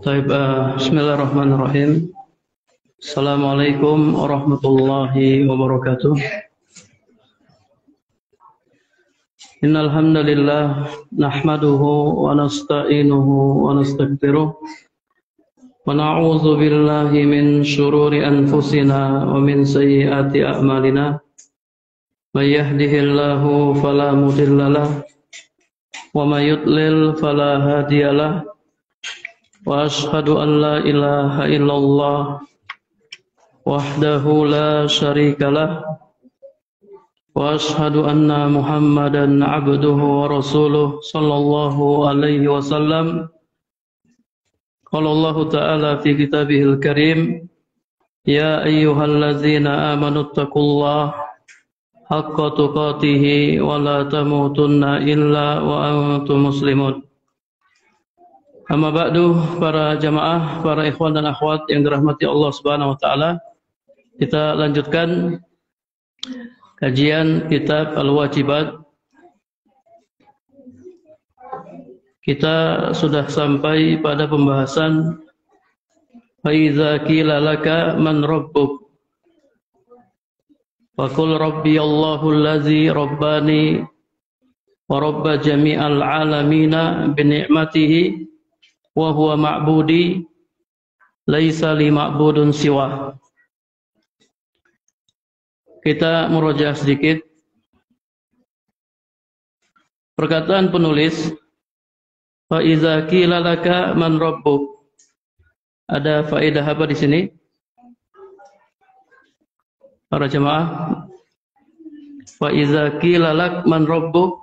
Bismillahirrahmanirrahim. Assalamualaikum warahmatullahi wabarakatuh. Innal hamdalillah nahmaduhu wa nasta'inuhu wa nastaghfiruh wa na'udzu billahi min shururi anfusina wa min sayyiati a'malina. May yahdihillahu fala mudhillalah wa may yudlil fala hadiyalah. Wa ashhadu an la ilaha illallah wahdahu la syarikalah wa ashhadu anna Muhammadan abduhu wa rasuluh sallallahu alaihi wasallam. Qala Allah ta'ala fi kitabihil karim, ya ayyuhallazina amanu taqullaha haqqa tuqatih wa la tamutunna illa wa antum muslimun. Amma ba'du, para jamaah, para ikhwan dan akhwat yang dirahmati Allah Subhanahu wa taala. Kita lanjutkan kajian kitab Al-Wajibat. Kita sudah sampai pada pembahasan fa iza qila laka man rabbuk faqul rabbi Allahu allazi rabbani wa rabba jami'al alamina bi ni'matihi wa huwa ma'budi laisa li ma'budun siwa. Kita murojaah sedikit perkataan penulis, fa iza qila laka man rabbuk. Ada faedah apa di sini para jemaah? Fa iza qila lak man rabbuk,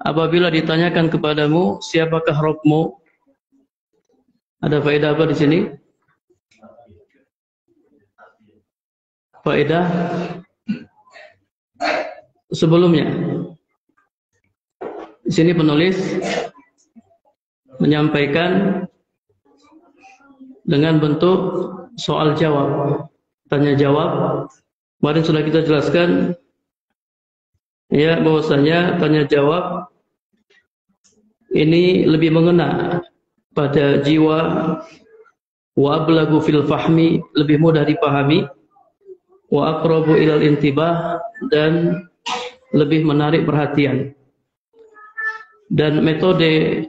apabila ditanyakan kepadamu siapakah Rabbmu. Ada faedah apa di sini? Faedah sebelumnya. Di sini penulis menyampaikan dengan bentuk soal jawab, tanya jawab. Kemarin sudah kita jelaskan ya bahwasanya tanya jawab ini lebih mengena pada jiwa, wa ablagu fil fahmi, lebih mudah dipahami, wa aqrabu ilal intibah, dan lebih menarik perhatian. Dan metode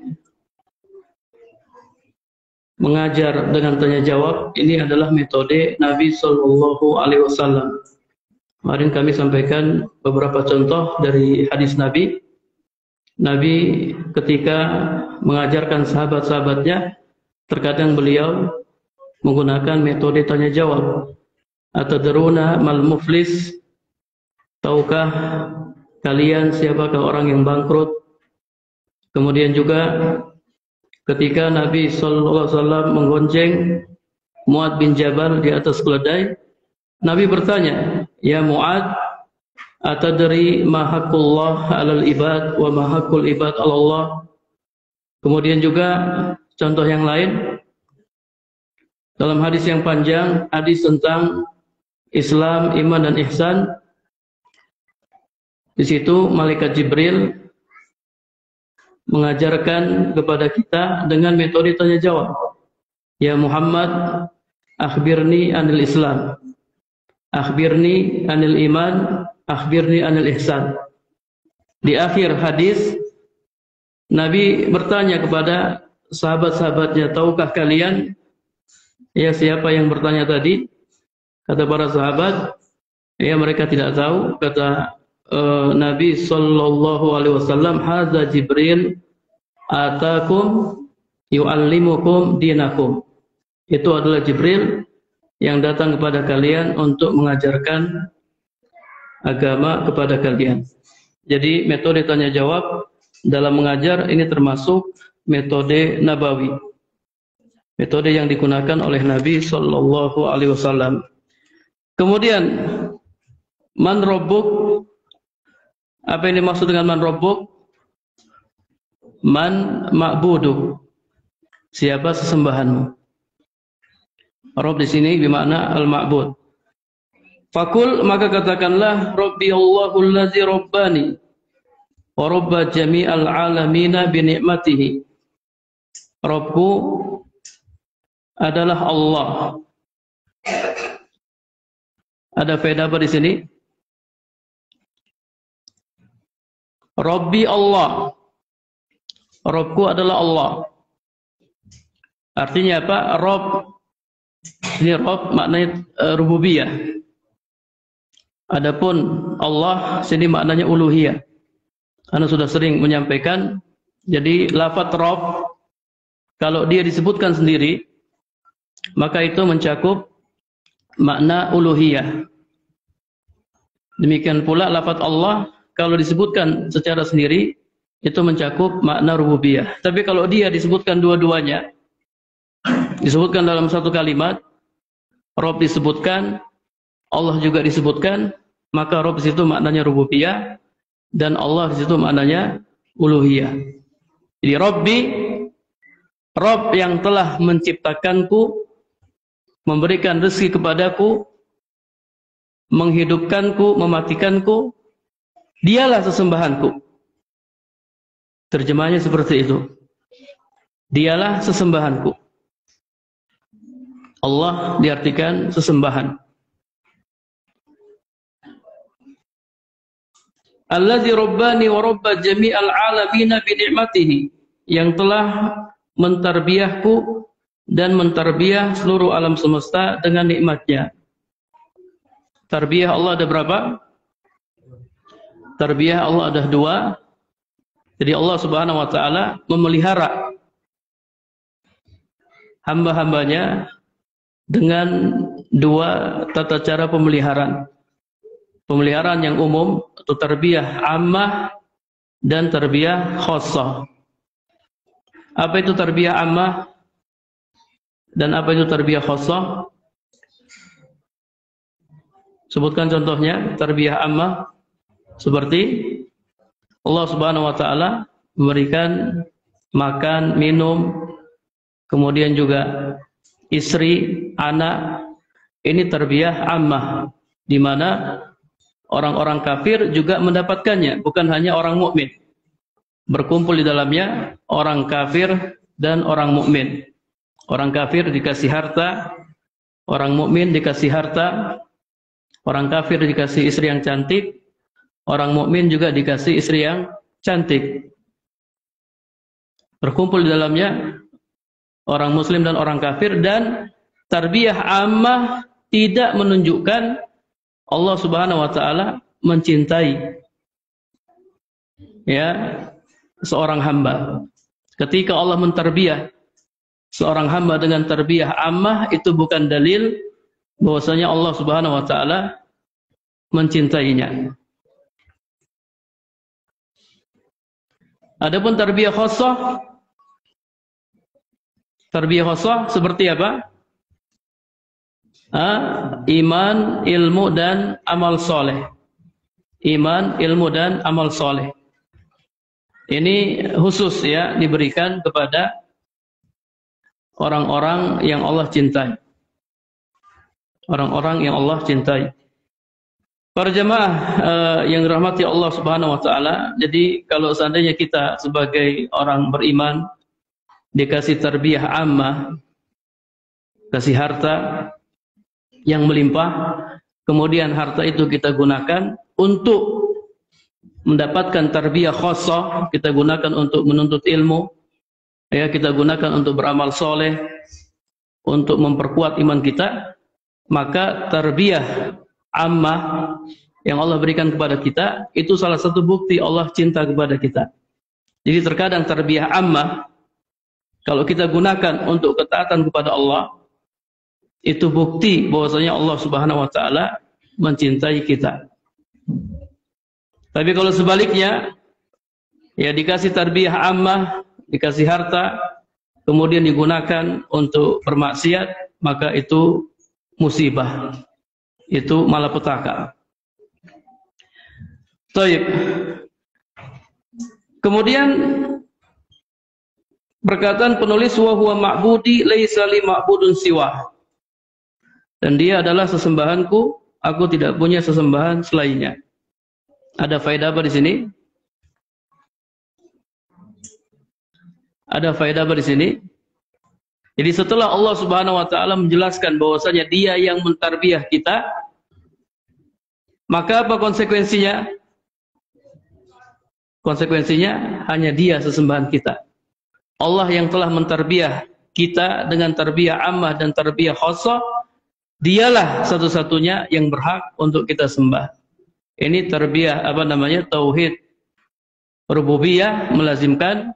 mengajar dengan tanya jawab ini adalah metode Nabi Sallallahu Alaihi Wasallam. Kemarin kami sampaikan beberapa contoh dari hadis Nabi. Nabi ketika mengajarkan sahabat-sahabatnya, terkadang beliau menggunakan metode tanya jawab. Atadruna mal muflis, tahukah kalian siapakah orang yang bangkrut? Kemudian juga ketika Nabi sallallahu alaihi wasallam menggonceng Mu'ad bin Jabal di atas keledai, Nabi bertanya, ya Mu'ad, atadri ma haqqullah 'alal ibad wa ma haqqul ibad 'ala Allah. Kemudian juga contoh yang lain dalam hadis yang panjang, hadis tentang Islam, iman dan ihsan. Di situ malaikat Jibril mengajarkan kepada kita dengan metode tanya jawab. Ya Muhammad, akhbirni anil Islam, akhbirni anil iman, akhbirni anil ihsan. Di akhir hadis Nabi bertanya kepada sahabat-sahabatnya, tahukah kalian ya siapa yang bertanya tadi? Kata para sahabat, ya mereka tidak tahu. Kata Nabi sallallahu alaihi wasallam, hadza Jibril atakum yu'allimukum dinakum. Itu adalah Jibril yang datang kepada kalian untuk mengajarkan agama kepada kalian. Jadi metode tanya jawab dalam mengajar ini termasuk metode nabawi, metode yang digunakan oleh Nabi sallallahu alaihi wasallam. Kemudian man rabbuk, apa yang dimaksud dengan man rabbuk? Man ma'buduk, siapa sesembahanmu. Rabb di sini bermakna al-ma'bud. Fakul, maka katakanlah, Rabbi Allahul ladzi rabbani wa rabba jami'al alamina bi ni'matihi. Rabbku adalah Allah. Ada faedah apa di sini? Rabbi Allah. Rabbku adalah Allah. Artinya apa? Rabb. Ini Rabb maknanya rububiyah. Adapun Allah sini maknanya uluhiyah. Anda sudah sering menyampaikan, jadi lafaz Rabb kalau dia disebutkan sendiri, maka itu mencakup makna uluhiyah. Demikian pula lafaz Allah kalau disebutkan secara sendiri, itu mencakup makna rububiyah. Tapi kalau dia disebutkan dua-duanya, disebutkan dalam satu kalimat, Rabb disebutkan, Allah juga disebutkan, maka Rabb di situ maknanya rububiyah dan Allah di situ maknanya uluhiyah. Jadi Rabb yang telah menciptakanku, memberikan rezeki kepadaku, menghidupkanku, mematikanku, dialah sesembahanku. Terjemahnya seperti itu. Dialah sesembahanku. Allah diartikan sesembahan. Allazi rabbani wa rabba jami'al alamina bi ni'matihi, yang telah mentarbiyahku dan mentarbiyah seluruh alam semesta dengan nikmatnya. Tarbiyah Allah ada berapa? Tarbiyah Allah ada 2. Jadi Allah Subhanahu wa taala memelihara hamba-hambanya dengan 2 tata cara pemeliharaan. Pemeliharaan yang umum atau tarbiyah ammah dan tarbiyah khassah. Apa itu tarbiyah ammah dan apa itu tarbiyah khassah? Sebutkan contohnya. Tarbiyah ammah seperti Allah Subhanahu wa taala memberikan makan, minum, kemudian juga istri, anak. Ini tarbiyah ammah, di mana orang-orang kafir juga mendapatkannya, bukan hanya orang mukmin. Berkumpul di dalamnya orang kafir dan orang mukmin. Orang kafir dikasih harta, orang mukmin dikasih harta. Orang kafir dikasih istri yang cantik, orang mukmin juga dikasih istri yang cantik. Berkumpul di dalamnya orang muslim dan orang kafir, dan tarbiyah ammah tidak menunjukkan Allah Subhanahu wa taala mencintai seorang hamba. Ketika Allah mentarbiyah seorang hamba dengan tarbiyah ammah, itu bukan dalil bahwasanya Allah Subhanahu wa taala mencintainya. Adapun tarbiyah khassah, seperti apa? Iman, ilmu dan amal soleh. Iman, ilmu dan amal soleh. Ini khusus diberikan kepada orang-orang yang Allah cintai. Orang-orang yang Allah cintai. Para jemaah yang dirahmati Allah Subhanahu wa taala, jadi kalau seandainya kita sebagai orang beriman dikasih tarbiyah ammah, kasih harta yang melimpah, kemudian harta itu kita gunakan untuk mendapatkan tarbiyah khassah, kita gunakan untuk menuntut ilmu, kita gunakan untuk beramal soleh, untuk memperkuat iman kita, maka tarbiyah ammah yang Allah berikan kepada kita, itu salah satu bukti Allah cinta kepada kita. Jadi terkadang tarbiyah ammah, kalau kita gunakan untuk ketaatan kepada Allah, itu bukti bahwasanya Allah Subhanahu wa taala mencintai kita. Tapi kalau sebaliknya, dikasih tarbiyah ammah, dikasih harta, kemudian digunakan untuk bermaksiat, maka itu musibah. Itu malapetaka. Baik. Kemudian perkataan penulis, wa huwa ma'budi laisa li ma'budun siwa. Dan dia adalah sesembahanku, aku tidak punya sesembahan selainnya. Ada faedah apa di sini? Ada faedah apa di sini? Jadi setelah Allah Subhanahu wa taala menjelaskan bahwasanya Dia yang mentarbiyah kita, maka apa konsekuensinya? Konsekuensinya hanya Dia sesembahan kita. Allah yang telah mentarbiyah kita dengan tarbiyah ammah dan tarbiyah khassah, Dialah satu-satunya yang berhak untuk kita sembah. Ini tarbiyah tauhid rububiyah melazimkan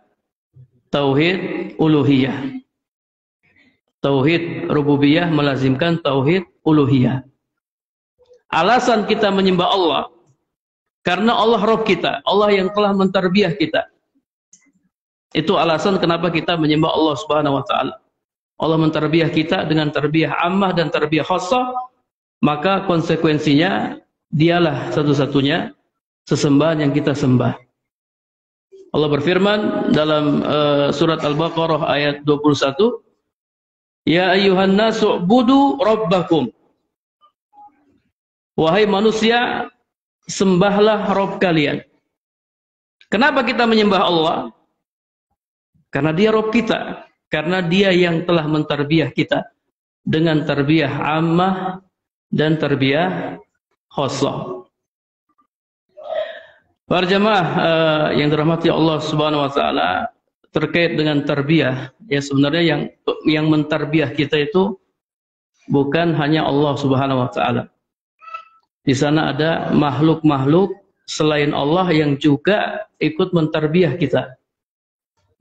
tauhid uluhiyah. Tauhid rububiyah melazimkan tauhid uluhiyah. Alasan kita menyembah Allah karena Allah Rabb kita, Allah yang telah mentarbiyah kita. Itu alasan kenapa kita menyembah Allah Subhanahu wa taala. Allah mentarbiyah kita dengan tarbiyah ammah dan tarbiyah khassah, maka konsekuensinya Dialah satu-satunya sesembahan yang kita sembah. Allah berfirman dalam surat Al-Baqarah ayat 21, Ya ayyuhan nasu ubudu rabbakum. Wahai manusia, sembahlah Rabb kalian. Kenapa kita menyembah Allah? Karena Dia Rabb kita. Karena Dia yang telah mentarbiyah kita dengan tarbiyah ammah dan tarbiyah khassah. Para jemaah yang dirahmati Allah Subhanahu wa taala, terkait dengan tarbiyah, ya sebenarnya yang mentarbiyah kita itu bukan hanya Allah Subhanahu wa taala. Di sana ada makhluk-makhluk selain Allah yang juga ikut mentarbiyah kita.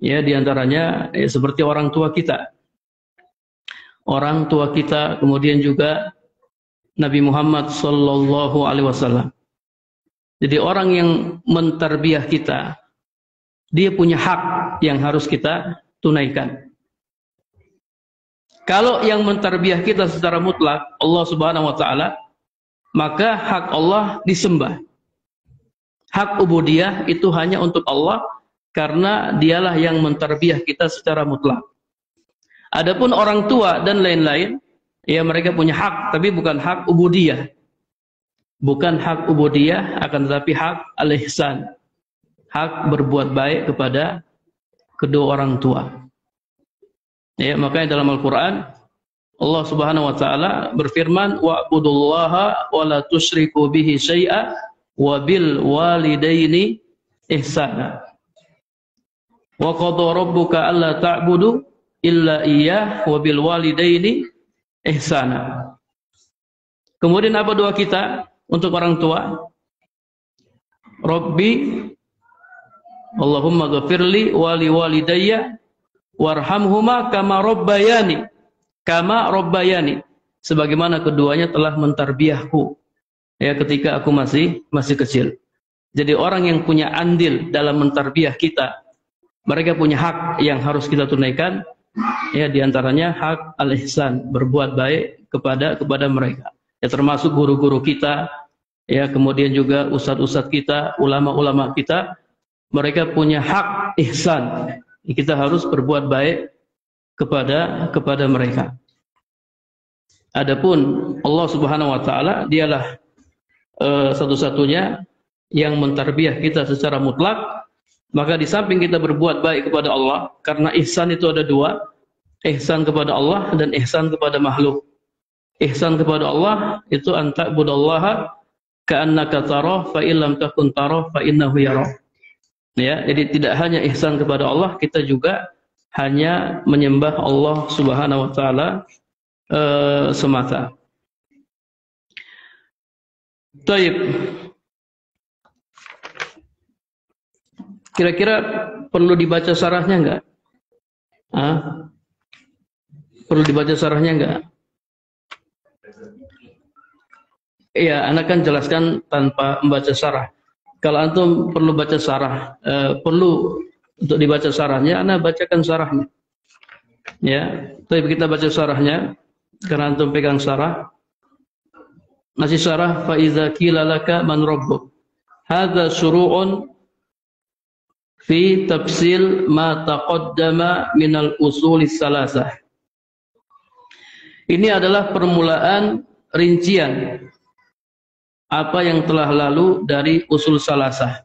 Ya, di antaranya ya, seperti orang tua kita. Orang tua kita, kemudian juga Nabi Muhammad sallallahu alaihi wasallam. Jadi orang yang mentarbiyah kita, dia punya hak yang harus kita tunaikan. Kalau yang mentarbiyah kita secara mutlak Allah Subhanahu wa taala, maka hak Allah disembah. Hak ubudiyah itu hanya untuk Allah karena Dialah yang mentarbiyah kita secara mutlak. Adapun orang tua dan lain-lain, ya mereka punya hak, tapi bukan hak ubudiyah. Bukan hak ubudiyah, akan tetapi hak al-ihsan. Hak berbuat baik kepada kedua orang tua. Ya, makanya dalam Al-Quran, Allah Subhanahu wa taala berfirman, wa'budullaha wa la tusyriku bihi syai'a wa bil walidaini ihsana. Wa qadha rabbuka alla ta'budu illa iyyah wa bil walidaini ihsana. Kemudian apa doa kita untuk orang tua? Rabbi Allahumma ghafirli wa li walidayya warhamhuma kama rabbayani sebagaimana keduanya telah mentarbiyahku ya ketika aku masih kecil. Jadi orang yang punya andil dalam mentarbiyah kita, mereka punya hak yang harus kita tunaikan. Ya, diantaranya hak al-ihsan, berbuat baik kepada mereka. Ya, termasuk guru-guru kita, ya, kemudian juga ustadz-ustadz kita, ulama-ulama kita, mereka punya hak ihsan. Kita harus berbuat baik kepada mereka. Adapun Allah Subhanahu wa taala, Dialah satu-satunya yang mentarbiyah kita secara mutlak. Maka di samping kita berbuat baik kepada Allah, karena ihsan itu ada dua, ihsan kepada Allah dan ihsan kepada makhluk. Ihsan kepada Allah itu anta'budallaha ka'annaka tarah fa illam takun tarah fa innahu yarah. Ya, jadi tidak hanya ihsan kepada Allah, kita juga hanya menyembah Allah Subhanahu wa taala semata. Baik. Kira-kira perlu dibaca syarahnya enggak? Perlu dibaca syarahnya enggak? Iya, anak kan jelaskan tanpa membaca syarah. Kalau antum perlu baca syarah, perlu untuk dibaca syarahnya, anak bacakan syarahnya. Ya, tapi kita baca syarahnya karena antum pegang syarah. Nasi syarah fa iza qila laka man rabbuk. Hadza syuru'un fi tafsil ma taqaddama minal usulis salasah. Ini adalah permulaan rincian apa yang telah lalu dari usul salasah.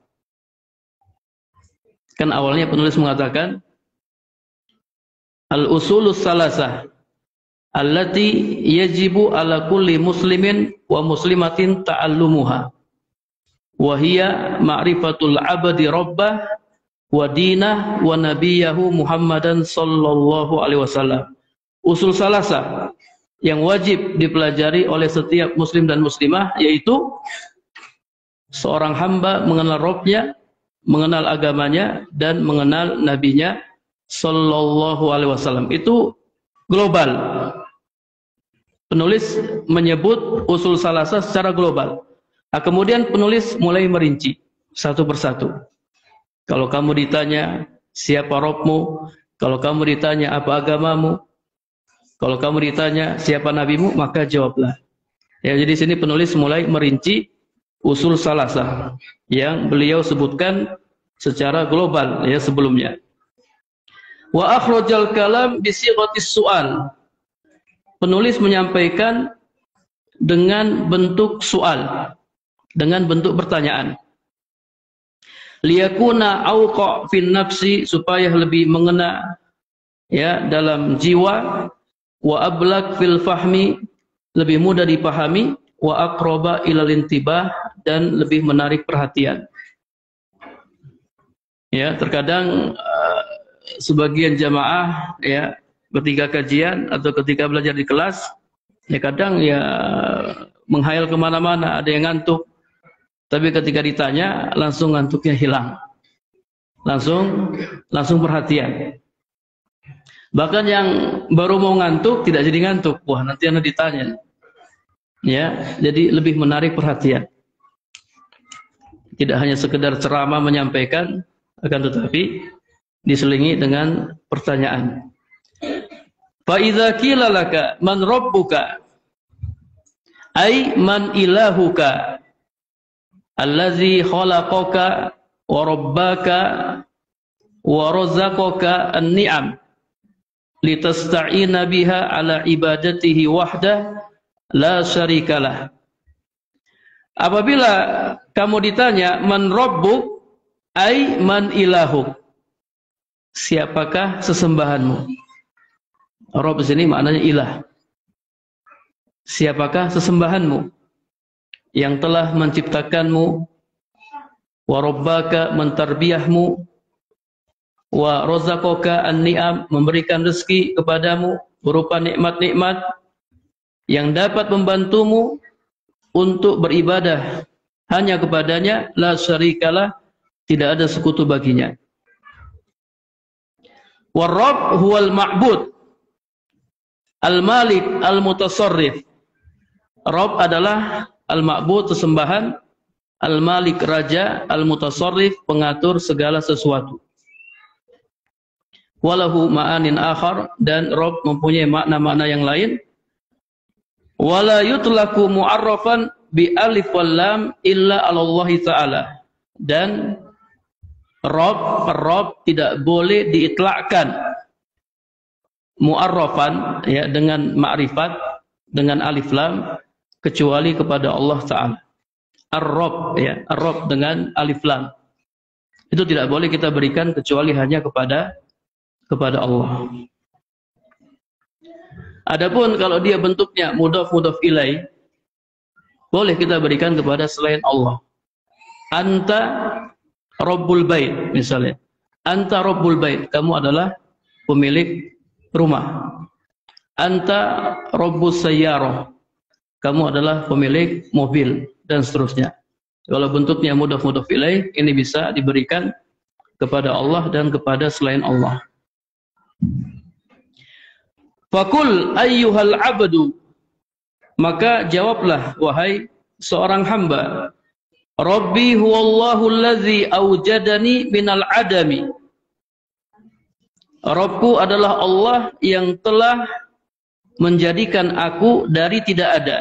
Kan awalnya penulis mengatakan al-usulus salasah allati yajibu ala kulli muslimin wa muslimatin ta'allumuha wa hiya ma'rifatul abdi rabbah wa dinah wa nabiyahu Muhammadan sallallahu alaihi wasallam. Usul salasah yang wajib dipelajari oleh setiap muslim dan muslimah, yaitu seorang hamba mengenal Rabbnya, mengenal agamanya, dan mengenal nabinya sallallahu alaihi wasallam. Itu global. Penulis menyebut usul salasah secara global. Nah, kemudian penulis mulai merinci satu persatu. Kalau kamu ditanya siapa Rabbmu, kalau kamu ditanya apa agamamu, kalau kamu ditanya siapa nabimu, maka jawablah. Ya, jadi sini penulis mulai merinci usul salasah yang beliau sebutkan secara global ya sebelumnya. Wa akhrajal kalam bi sighatis su'al. Penulis menyampaikan dengan bentuk soal, dengan bentuk pertanyaan. Liyakuna awqa' fin nafsi, supaya lebih mengena ya dalam jiwa, wa ablaq fil fahmi, lebih mudah dipahami, wa aqraba ilal intibah, dan lebih menarik perhatian. Ya, terkadang sebagian jamaah ya ketika kajian atau ketika belajar di kelas, ya kadang ya menghayal kemana-mana, ada yang ngantuk. Tapi ketika ditanya, langsung ngantuknya hilang. Langsung perhatian. Bahkan yang baru mau ngantuk, tidak jadi ngantuk. Wah, nanti anak ditanya. Ya, jadi lebih menarik perhatian. Tidak hanya sekedar ceramah menyampaikan, akan tetapi diselingi dengan pertanyaan. Fa idza qila laka man rabbuka, ay man ilahuka allazi khalaqaka wa rabbaka wa razaqaka an-ni'am litasta'ina biha ala ibadatihi wahdah la syarikalah. Apabila kamu ditanya man rabbuk, ay man ilahuk, siapakah sesembahanmu? Rabb sini maknanya ilah. Siapakah sesembahanmu yang telah menciptakanmu, wa rabbaka, mentarbiyahmu, wa razaqaka an-ni'am, memberikan rezeki kepadamu berupa nikmat-nikmat yang dapat membantumu untuk beribadah hanya kepadanya, la syarikalah, tidak ada sekutu baginya. Wa rabb huwal ma'bud al-malik al-mutasarrif. Rabb adalah al-ma'bud, sesembahan, al-malik, raja, al-mutasarrif, pengatur segala sesuatu. Walahu ma'anin akhar, dan Rabb mempunyai makna-makna yang lain. Wala yutlaku mu'arrafan bi alif wal lam illa Allah ta'ala. Dan Rabb tidak boleh diitlakkan mu'arrafan ya dengan ma'rifat, dengan alif lam, kecuali kepada Allah Ta'ala. Ar-Rabb ya, Ar-Rabb dengan alif lam, itu tidak boleh kita berikan kecuali hanya kepada Allah. Adapun kalau dia bentuknya mudhaf ilaih, boleh kita berikan kepada selain Allah. Anta Rabbul Bait misalnya. Anta Rabbul Bait, kamu adalah pemilik rumah. Anta Rabbus Sayyarah, kamu adalah pemilik mobil, dan seterusnya. Kalau bentuknya mudhaf ilaih, ini bisa diberikan kepada Allah dan kepada selain Allah. Fakul ayyuhal abdu, maka jawablah wahai seorang hamba, Rabbi huwallahu allazi awjadani minal adami. Rabbku adalah Allah yang telah menjadikan aku dari tidak ada.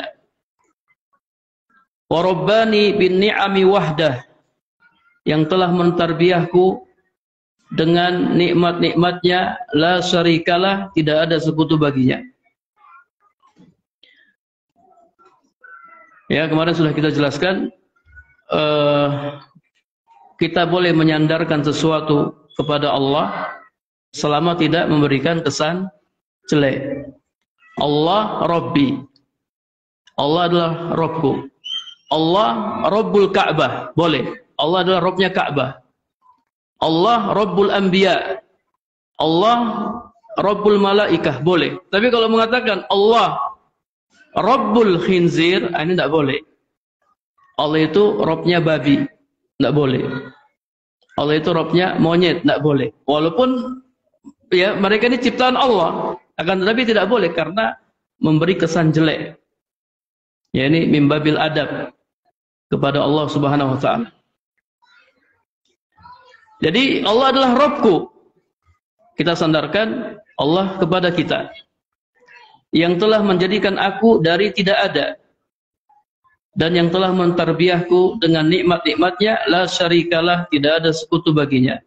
Wa rabbani bin ni'ami wahdah, yang telah mentarbiyahku dengan nikmat-nikmatnya, la syarikalah, tidak ada sekutu baginya. Ya, kemarin sudah kita jelaskan, kita boleh menyandarkan sesuatu kepada Allah selama tidak memberikan kesan jelek. Allah Rabbi, Allah adalah Rabbku. Allah Rabbul Ka'bah, boleh. Allah adalah Rabbnya Ka'bah. Allah Rabbul Anbiya, Allah Rabbul Malaikah, boleh. Tapi kalau mengatakan Allah Rabbul Khinzir, ini tidak boleh. Allah itu Rabbnya babi, tidak boleh. Allah itu Rabbnya monyet, tidak boleh. Walaupun ya mereka ini ciptaan Allah, akan tetapi tidak boleh karena memberi kesan jelek. Ya, ini mimbabil adab kepada Allah Subhanahu wa taala. Jadi Allah adalah Rabbku. Kita sandarkan Allah kepada kita yang telah menjadikan aku dari tidak ada dan yang telah mentarbiyahku dengan nikmat-nikmatnya, la syarikalah, tidak ada sekutu baginya.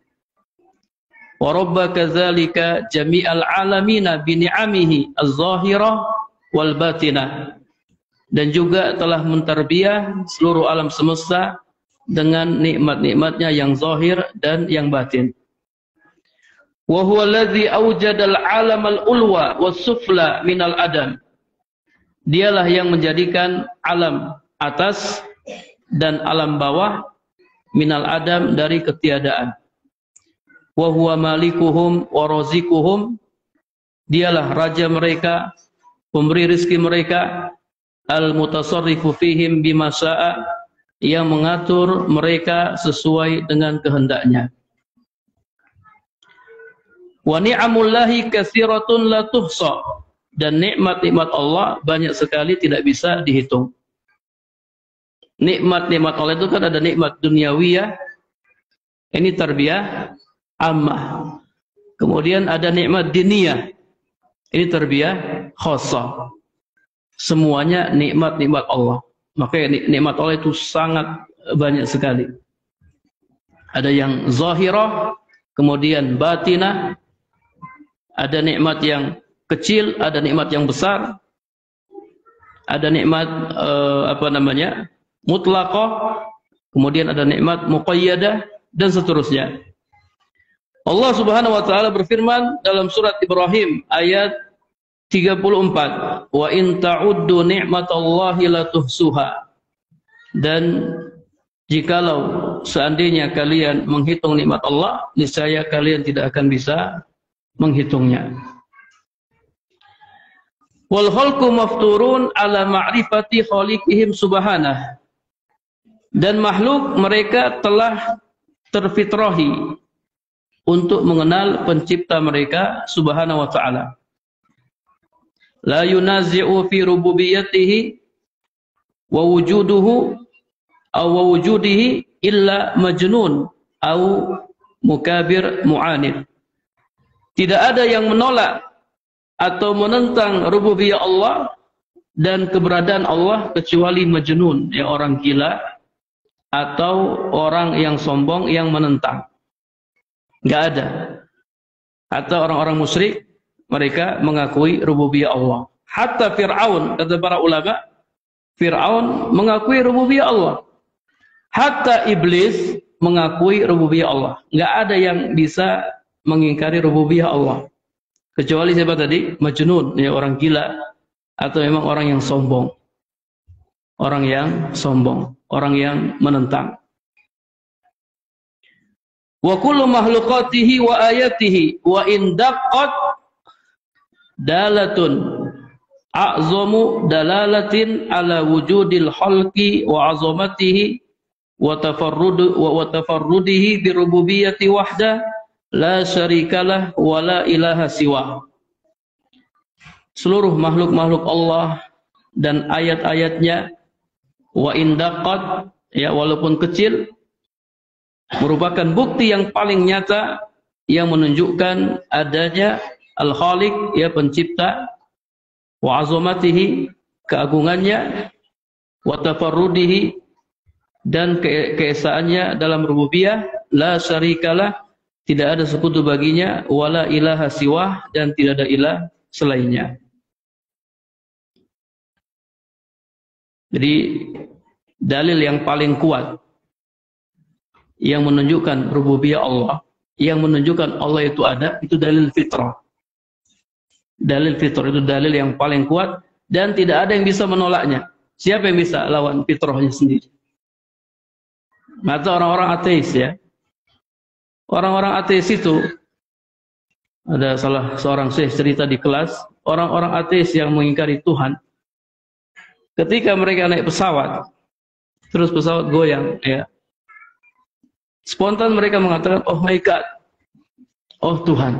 Wa rabba kadzalika jami'al alamina bi ni'amihi az-zahirah wal batinah, dan juga telah mentarbiyah seluruh alam semesta dengan nikmat-nikmatnya yang zahir dan yang batin. Wa huwa alladzi awjadal alamal ulwa was sufla minal adam. Dialah yang menjadikan alam atas dan alam bawah minal adam, dari ketiadaan. Wa huwa malikuhum wa razikuhum. Dialah raja mereka, pemberi rezeki mereka, al-mutasarrifu fihim bima syaa, yang mengatur mereka sesuai dengan kehendaknya. Wa ni'amullahi katsiratun la tuhsa, dan nikmat-nikmat Allah banyak sekali tidak bisa dihitung. Nikmat-nikmat Allah itu kan ada nikmat duniawiyah, ini tarbiyah ammah. Kemudian ada nikmat diniyah, ini tarbiyah khassah. Semuanya nikmat-nikmat Allah. Makanya nikmat Allah itu sangat banyak sekali. Ada yang zahirah, kemudian batinah. Ada nikmat yang kecil, ada nikmat yang besar. Ada nikmat mutlaqah, kemudian ada nikmat muqayyadah, dan seterusnya. Allah Subhanahu wa taala berfirman dalam surat Ibrahim ayat 34, wa in ta'uddu ni'matallahi la tuhsuha. Dan jikalau seandainya kalian menghitung nikmat Allah, niscaya kalian tidak akan bisa menghitungnya. Wal khalqu mafturun ala ma'rifati khaliqihim subhanah. Dan makhluk mereka telah terfitrahi untuk mengenal pencipta mereka Subhanahu wa ta'ala. La yunazi'u fi rububiyyatihi wa wujuduhu aw wujudihi illa majnun aw mukabir mu'anid. Tidak ada yang menolak atau menentang rububiyah Allah dan keberadaan Allah kecuali majnun, ya orang gila, atau orang yang sombong yang menentang. Enggak ada. Atau orang-orang musyrik, mereka mengakui rububiyah Allah. Hatta Fir'aun, kata para ulama, Fir'aun mengakui rububiyah Allah. Hatta iblis mengakui rububiyah Allah. Enggak ada yang bisa mengingkari rububiyah Allah. Kecuali siapa tadi? Majnun, ya orang gila, atau memang orang yang sombong. Orang yang sombong, orang yang menentang. Wa kullu makhluqatihi wa ayatihi wa in daqqat dalatun a'zamu dalalatin ala wujudil khalqi wa 'azamatihi wa tafarrudihi bi rububiyyati wahda la syarikalah wa la ilaha siwa. Seluruh makhluk-makhluk Allah dan ayat-ayatnya, wa indaqat, ya walaupun kecil, merupakan bukti yang paling nyata yang menunjukkan adanya Al-Khaliq, ya pencipta, wa azamatihi, keagungannya, wa tafarrudihi, dan keesaannya dalam rububiyah, la syarikalah, tidak ada sekutu baginya, wala ilaha siwah, dan tidak ada ilah selainnya. Jadi dalil yang paling kuat yang menunjukkan rububiyah Allah, yang menunjukkan Allah itu ada, itu dalil fitrah. Dalil fitrah itu dalil yang paling kuat dan tidak ada yang bisa menolaknya. Siapa yang bisa lawan fitrahnya sendiri? Mata orang-orang ateis ya. Orang-orang ateis itu, ada salah seorang syekh cerita di kelas, orang-orang ateis yang mengingkari Tuhan, ketika mereka naik pesawat, terus pesawat goyang, ya, spontan mereka mengatakan, oh my God, oh Tuhan.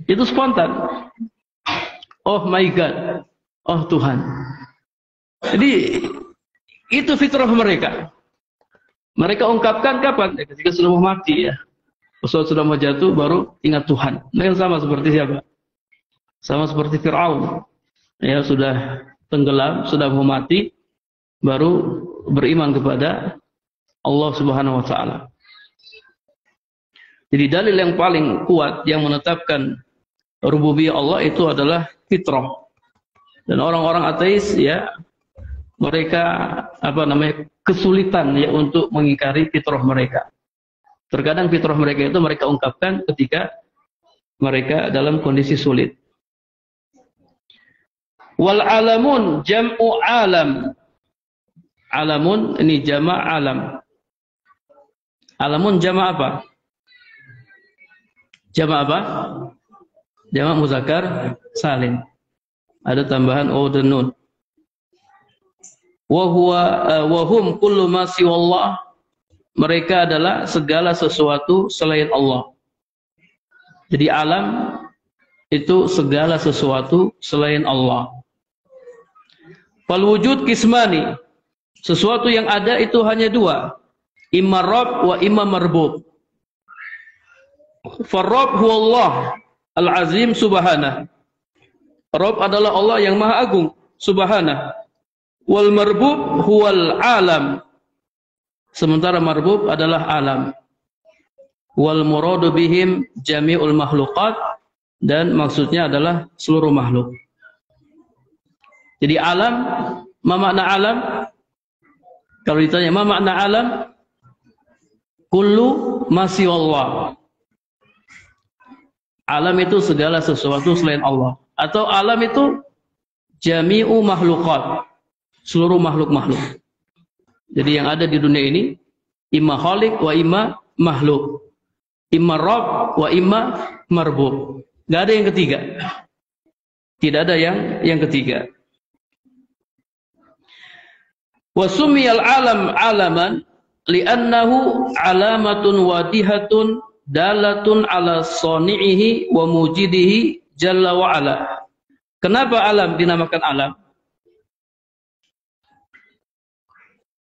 Itu spontan. Oh my God, oh Tuhan. Jadi itu fitrah mereka. Mereka ungkapkan kapan? Ketika sudah mau mati ya. Pesawat sudah mau jatuh, baru ingat Tuhan. Mereka sama seperti siapa? Sama seperti Fir'aun. Ya, sudah tenggelam, sudah mau mati, baru beriman kepada Allah Subhanahu wa Ta'ala. Jadi dalil yang paling kuat yang menetapkan rububiyah Allah itu adalah fitrah. Dan orang-orang ateis ya, mereka kesulitan ya untuk mengingkari fitrah mereka. Terkadang fitrah mereka itu mereka ungkapkan ketika mereka dalam kondisi sulit. Wal alamun jam'u alam. Alamun ini jama' alam. Alamun jama' apa? Jama' apa? Jama' muzakkar salim. Ada tambahan o dan nun. Wa hum kullu ma siwallah. Mereka adalah segala sesuatu selain Allah. Jadi alam itu segala sesuatu selain Allah. Fal wujud kismani. Sesuatu yang ada itu hanya dua. Imma Rabb wa imma marbub. Far-Rabb huwa Allah al-azim subhanahu. Rabb adalah Allah yang maha agung subhanahu. Wal marbub huwal alam. Sementara marbub adalah alam. Wal muradu bihim jami'ul makhluqat, dan maksudnya adalah seluruh makhluk. Jadi alam, ma makna alam? Kalau ditanya ma makna alam? Kullu ma siwallah. Alam itu segala sesuatu selain Allah. Atau alam itu jami'u makhluqat, seluruh makhluk-makhluk. Jadi yang ada di dunia ini imma khaliq wa imma makhluk, imma Rabb wa imma marbub. Enggak ada yang ketiga. Tidak ada yang ketiga. Wa sumiyal alam alaman li'annahu alamatun wadihatun dalatun ala sani'ihi wa mujidihi jalla wa ala. Kenapa alam dinamakan alam?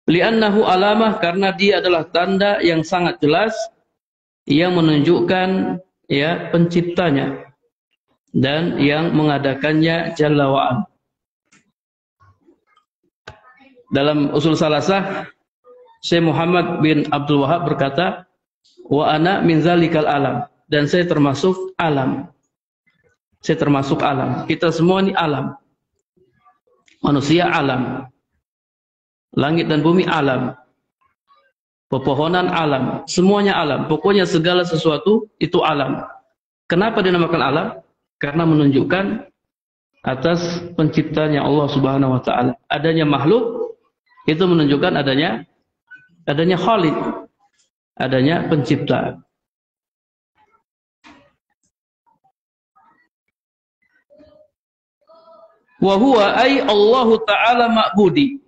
Li'annahu alamah, karena dia adalah tanda yang sangat jelas yang menunjukkan ya penciptanya dan yang mengadakannya jalla wa ala. Dalam usul salasah, Syekh Muhammad bin Abdul Wahab berkata, wa ana min zalikal alam, dan saya termasuk alam. Saya termasuk alam. Kita semua ini alam. Manusia alam. Langit dan bumi alam. Pepohonan alam. Semuanya alam. Pokoknya segala sesuatu itu alam. Kenapa dinamakan alam? Karena menunjukkan atas penciptanya Allah Subhanahu wa Ta'ala. Adanya makhluk itu menunjukkan adanya khaliq, adanya pencipta. Wa huwa ay Allah Ta'ala ma'budi.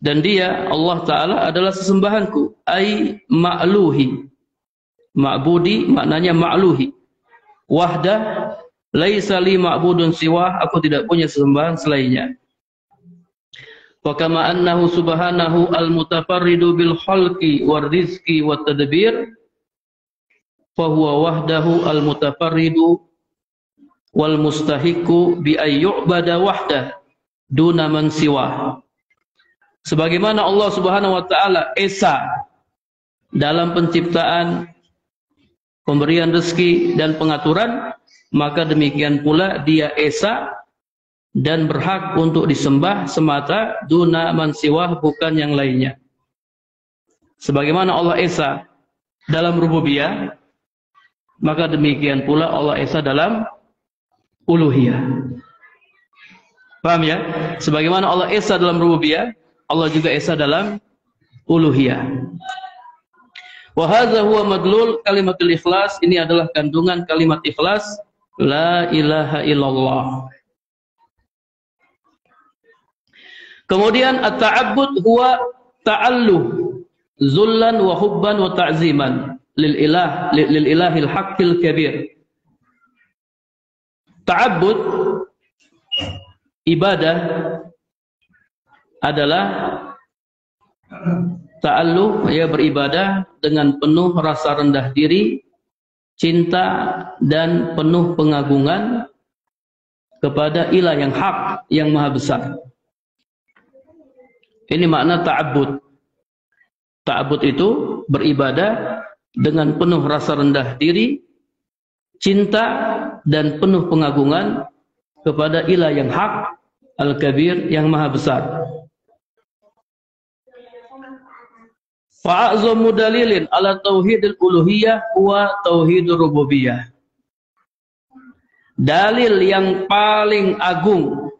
Dan dia, Allah Ta'ala adalah sesembahanku. Ay ma'luhi. Ma'budi maknanya ma'luhi. Wahdah, laisa li ma'budun siwah, aku tidak punya sesembahan selainnya. Wa kama annahu subhanahu al-mutafarridu bil khalqi war rizqi wat tadbir, fa huwa wahdahu al-mutafarridu wal mustahiqu bi ay yu'bada wahdah duna man siwah. Sebagaimana Allah Subhanahu wa Ta'ala esa dalam penciptaan, pemberian rezeki dan pengaturan, maka demikian pula dia esa dan berhak untuk disembah semata duna man siwah, bukan yang lainnya. Sebagaimana Allah esa dalam rububiyah, maka demikian pula Allah esa dalam uluhiyah. Paham ya? Sebagaimana Allah esa dalam rububiyah, Allah juga esa dalam uluhiyah. Wa hadza huwa madlul kalimatul ikhlas. Ini adalah kandungan kalimat ikhlas, la ilaha illallah. Kemudian at-ta'abbud huwa ta'alluh zullan wa hubban wa ta'ziman lil ilahil haqqil kabir. Ta'abbud, ibadah, adalah ta'alluh, ya, beribadah dengan penuh rasa rendah diri, cinta dan penuh pengagungan kepada ilah yang hak, yang maha besar. Ini makna ta'abbud. Ta'abbud itu beribadah dengan penuh rasa rendah diri, cinta dan penuh pengagungan kepada ilah yang hak, al-kabir, yang maha besar. Fa'azamu dalilin ala tauhidil uluhiyah wa tauhidur rububiyah. Dalil yang paling agung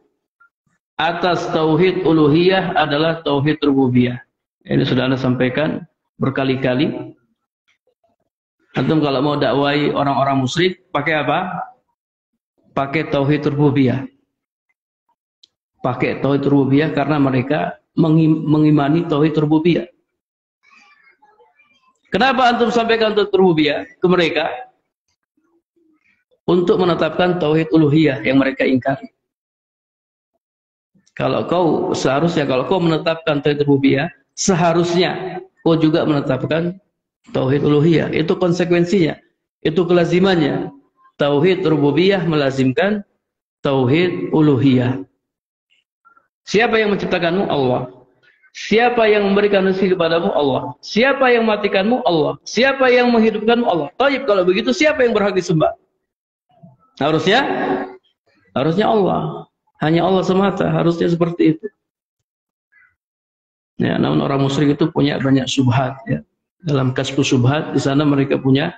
atas tauhid uluhiyah adalah tauhid rububiyah. Ini sudah Anda sampaikan berkali-kali. Antum kalau mau dakwai orang-orang musyrik pakai apa? Pakai tauhid rububiyah. Pakai tauhid rububiyah karena mereka mengimani tauhid rububiyah. Kenapa antum sampaikan tauhid rububiyah ke mereka? Untuk menetapkan tauhid uluhiyah yang mereka ingkari. Kalau kau menetapkan tauhid rububiyah, seharusnya kau juga menetapkan tauhid uluhiyah. Itu konsekuensinya, itu kelazimannya. Tauhid rububiyah melazimkan tauhid uluhiyah. Siapa yang menciptakanmu? Allah. Siapa yang memberikan rezeki kepadamu? Allah. Siapa yang mematikanmu? Allah. Siapa yang menghidupkanmu? Allah. Taib, kalau begitu siapa yang berhak disembah? Harusnya Allah. Hanya Allah semata, harusnya seperti itu. Ya, namun orang musyrik itu punya banyak syubhat, ya. Dalam kasbu syubhat, di sana mereka punya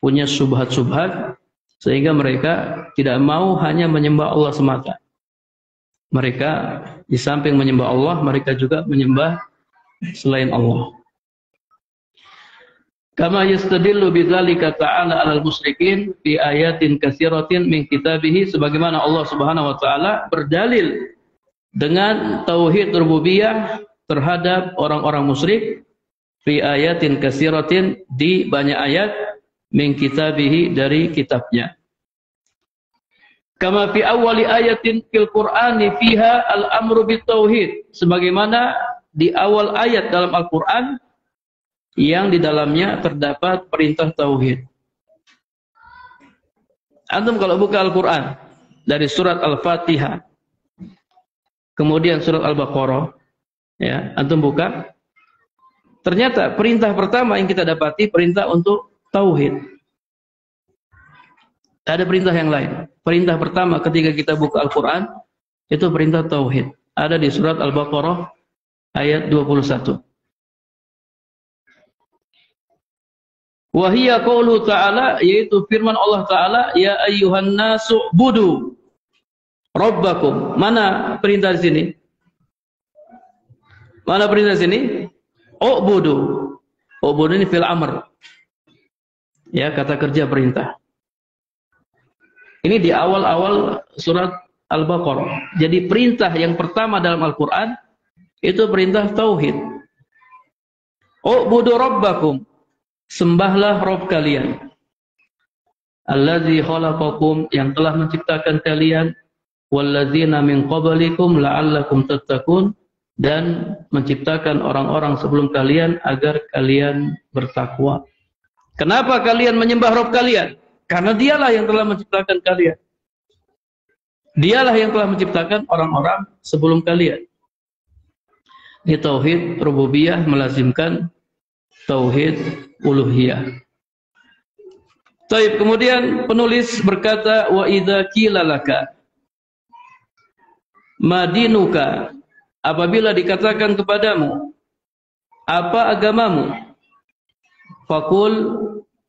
syubhat-syubhat, sehingga mereka tidak mau hanya menyembah Allah semata. Mereka di samping menyembah Allah, mereka juga menyembah selain Allah. Kama yastadillu bidzalika ta'ala 'alal musyrikin fi ayatin katsiratin min kitabih, sebagaimana Allah Subhanahu wa taala berdalil dengan tauhid rububiyah terhadap orang-orang musyrik fi ayatin katsiratin, di banyak ayat, min kitabih, dari kitabnya. Kama fi awwali ayatin fil Qur'ani fiha al-amru bit tauhid, sebagaimana di awal ayat dalam Al-Qur'an yang di dalamnya terdapat perintah tauhid. Antum kalau buka Al-Qur'an dari surat Al-Fatihah, kemudian surat Al-Baqarah, ya, antum buka, ternyata perintah pertama yang kita dapati perintah untuk tauhid. Ada perintah yang lain. Perintah pertama ketika kita buka Al-Qur'an itu perintah tauhid. Ada di surat Al-Baqarah ayat 21. Wahiyya qaulu ta'ala, yaitu firman Allah Ta'ala, ya ayyuhan nasu budu rabbakum. Mana perintah di sini? Mana perintah di sini? U'budu. U'budu ini fil amr. Ya, kata kerja perintah. Ini di awal-awal surat Al-Baqarah. Jadi perintah yang pertama dalam Al-Qur'an itu perintah tauhid. U'budu rabbakum. Sembahlah Rabb kalian. Allazi khalaqakum, yang telah menciptakan kalian, walladzina min qablikum la'allakum tattaqun, dan menciptakan orang-orang sebelum kalian agar kalian bertakwa. Kenapa kalian menyembah Rabb kalian? Karena dialah yang telah menciptakan kalian. Dialah yang telah menciptakan orang-orang sebelum kalian. Ini tauhid rububiyah melazimkan tauhid uluhiyah. Taib, kemudian penulis berkata, wa idza qila laka madinuka, apabila dikatakan kepadamu apa agamamu, Faqul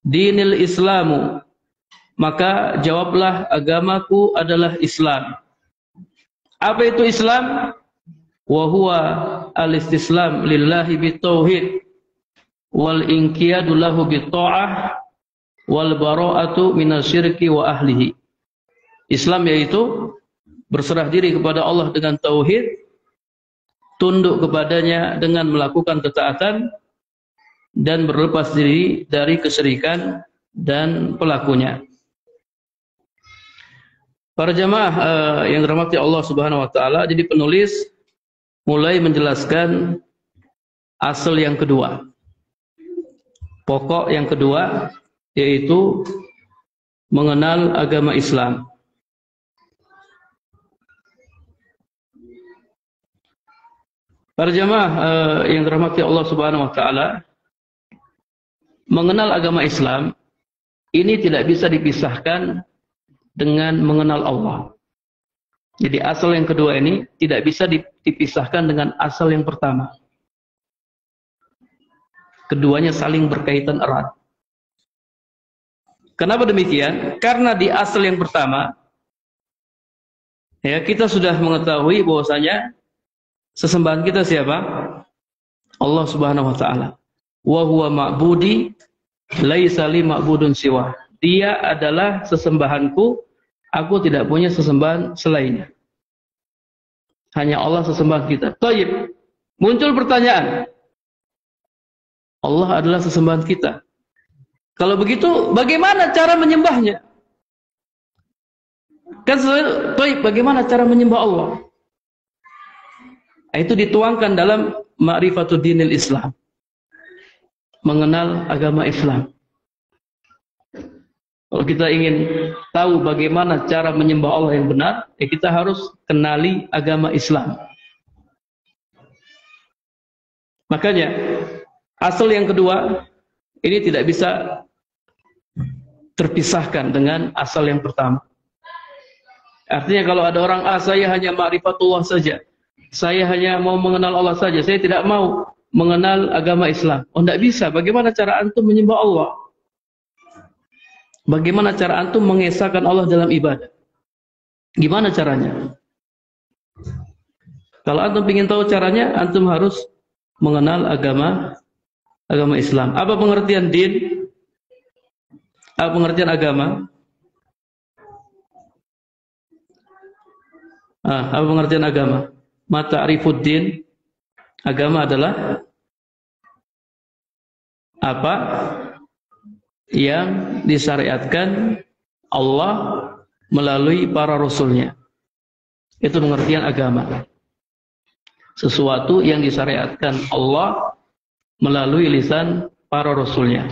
dinil Islamu, maka jawablah agamaku adalah Islam. Apa itu Islam? Wa huwa al-istislam lillahi bitauhid wal inqiyadu lahu bitta'ah wal bara'atu minasyirki wa ahlihi. Islam yaitu berserah diri kepada Allah dengan tauhid, tunduk kepadanya dengan melakukan ketaatan, dan berlepas diri dari kesyirikan dan pelakunya. Para jamaah yang dirahmati Allah Subhanahu wa taala, jadi penulis mulai menjelaskan asal yang kedua. Pokok yang kedua yaitu mengenal agama Islam. Para jamaah yang dirahmati Allah Subhanahu wa taala, mengenal agama Islam ini tidak bisa dipisahkan dengan mengenal Allah. Jadi asal yang kedua ini tidak bisa dipisahkan dengan asal yang pertama. Keduanya saling berkaitan erat. Kenapa demikian? Karena di asal yang pertama, ya, kita sudah mengetahui bahwasanya sesembahan kita siapa? Allah Subhanahu wa taala. Wa huwa ma'budi laisa li ma'budun siwa. Dia adalah sesembahanku, aku tidak punya sesembahan selainnya. Hanya Allah sesembahan kita. Taib. Muncul pertanyaan. Allah adalah sesembahan kita. Kalau begitu, bagaimana cara menyembahnya? Kan taib, bagaimana cara menyembah Allah? Itu dituangkan dalam Ma'rifatud Dinil Islam. Mengenal agama Islam. Kalau kita ingin tahu bagaimana cara menyembah Allah yang benar, ya kita harus kenali agama Islam. Makanya asal yang kedua ini tidak bisa terpisahkan dengan asal yang pertama. Artinya kalau ada orang, saya hanya ma'rifatullah saja, saya hanya mau mengenal Allah saja, saya tidak mau mengenal agama Islam. Oh, tidak bisa. Bagaimana cara antum menyembah Allah? Bagaimana cara antum mengesahkan Allah dalam ibadah? Gimana caranya? Kalau antum ingin tahu caranya, antum harus mengenal agama Islam. Apa pengertian din? Apa pengertian agama? Apa pengertian agama? Mata'rifud din. Agama adalah apa yang disyariatkan Allah melalui para rasulnya. Itu pengertian agama. Sesuatu yang disyariatkan Allah melalui lisan para rasulnya.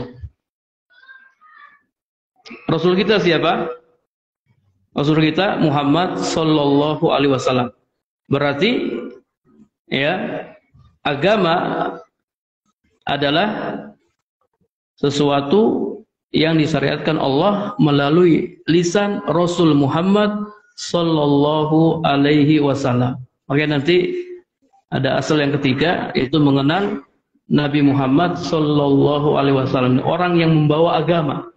Rasul kita siapa? Rasul kita Muhammad sallallahu alaihi wasallam. Berarti ya, agama adalah sesuatu yang disyariatkan Allah melalui lisan Rasul Muhammad sallallahu alaihi wasallam. Oke, nanti ada asal yang ketiga, yaitu mengenal Nabi Muhammad sallallahu alaihi wasallam, orang yang membawa agama.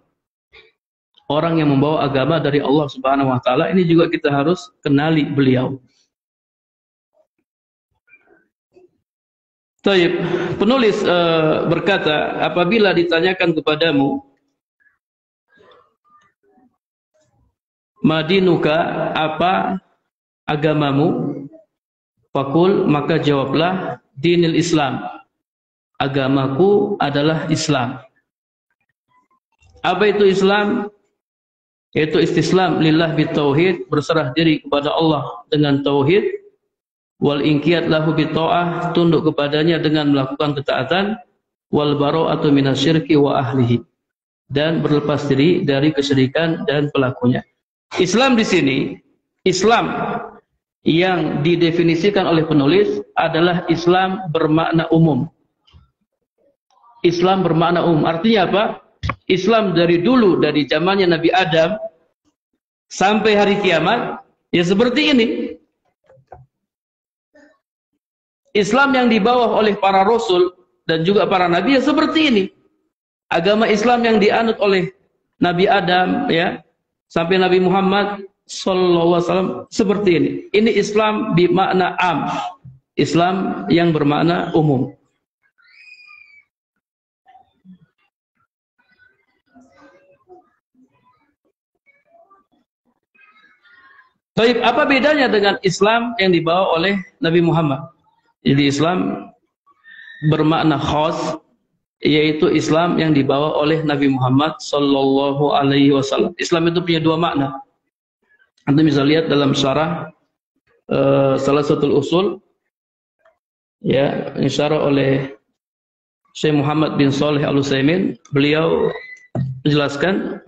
Orang yang membawa agama dari Allah Subhanahu wa taala, ini juga kita harus kenali beliau. Taib. Penulis berkata, apabila ditanyakan kepadamu, madinuka, apa agamamu? Fakul, maka jawablah, dinil Islam. Agamaku adalah Islam. Apa itu Islam? Yaitu istislam lillah bitauhid, berserah diri kepada Allah dengan tauhid, wal inqiyad lahu bitta'ah, tunduk kepadanya dengan melakukan ketaatan, wal bara'atu minasyirki wa ahlihi, dan berlepas diri dari kesyirikan dan pelakunya. Islam di sini, Islam yang didefinisikan oleh penulis adalah Islam bermakna umum. Islam bermakna umum. Artinya apa? Islam dari dulu, dari zamannya Nabi Adam sampai hari kiamat, ya seperti ini. Islam yang dibawa oleh para rasul dan juga para nabi, ya seperti ini. Agama Islam yang dianut oleh Nabi Adam ya sampai Nabi Muhammad sallallahu alaihi wasallam seperti ini. Ini Islam bermakna am. Islam yang bermakna umum. Baik, apa bedanya dengan Islam yang dibawa oleh Nabi Muhammad? Jadi Islam bermakna khas, yaitu Islam yang dibawa oleh Nabi Muhammad sallallahu alaihi wasallam. Islam itu punya dua makna. Anda bisa lihat dalam syarah salah satu usul ya, syarah oleh Syekh Muhammad bin Shalih Al-Utsaimin. Beliau menjelaskan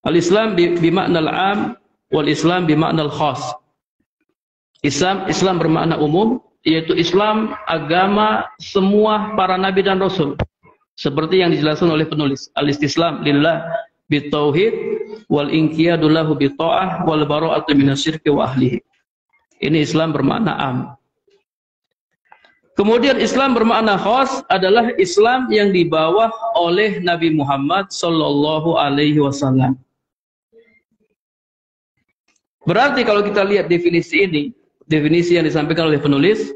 al-Islam bimakna al-am wal Islam bimakna al-khas. Islam bermakna umum, yaitu Islam agama semua para nabi dan rasul, seperti yang dijelaskan oleh penulis. Al-istislam lillah bitauhid wal inqiyadu lahu bita'ah wal bara'atu minasyirki wa ahlihi. Ini Islam bermakna am. Kemudian Islam bermakna khas adalah Islam yang dibawa oleh Nabi Muhammad sallallahu alaihi wasallam. Berarti kalau kita lihat definisi ini, definisi yang disampaikan oleh penulis,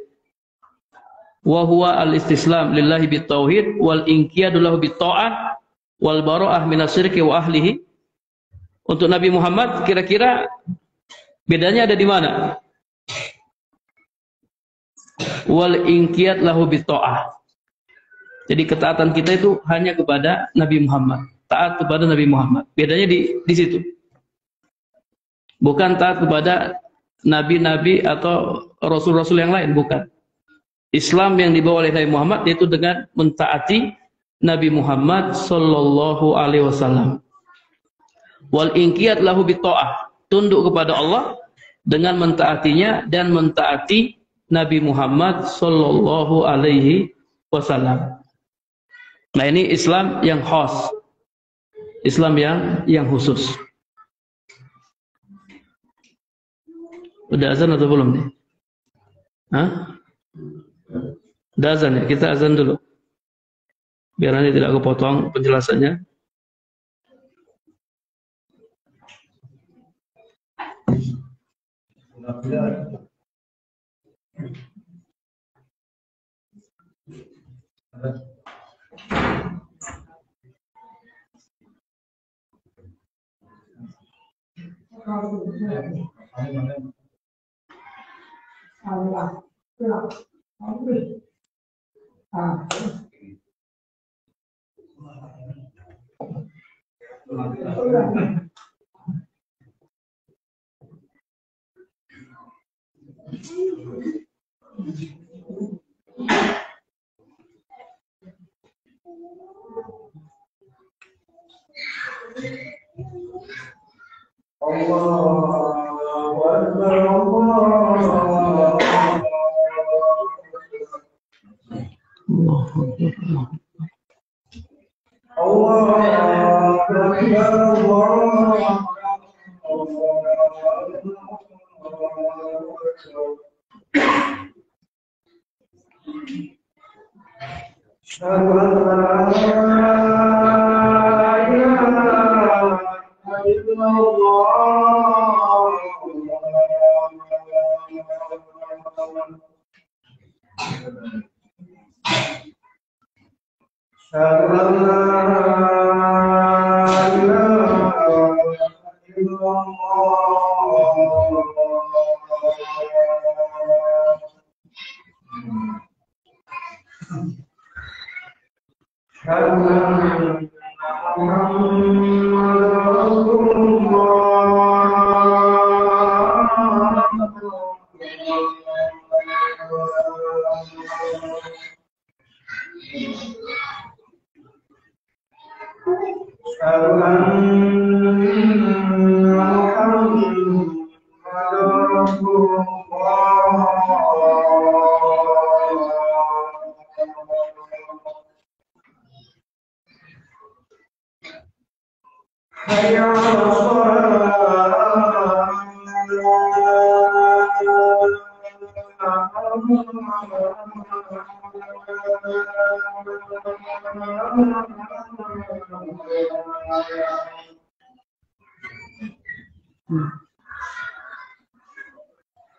wa huwa al-istislam lillahi bitauhid wal inqiyadu lahu bitta'ah wal bara'ah minasyirki wa ahlihi. Untuk Nabi Muhammad kira-kira bedanya ada di mana? Wal inqiyad lahu bitta'ah. Jadi ketaatan kita itu hanya kepada Nabi Muhammad, taat kepada Nabi Muhammad. Bedanya di situ. Bukan taat kepada nabi-nabi atau rasul-rasul yang lain, bukan. Islam yang dibawa oleh Nabi Muhammad yaitu dengan mentaati Nabi Muhammad sallallahu alaihi wasallam. Wal inqiyad lahu bitta'ah, tunduk kepada Allah dengan mentaatinya dan mentaati Nabi Muhammad sallallahu alaihi wasallam. Nah, ini Islam yang khas. Islam yang khusus. Udah azan atau belum nih? Hah? Udah azan ya? Kita azan dulu. Biar nanti tidak kepotong penjelasannya.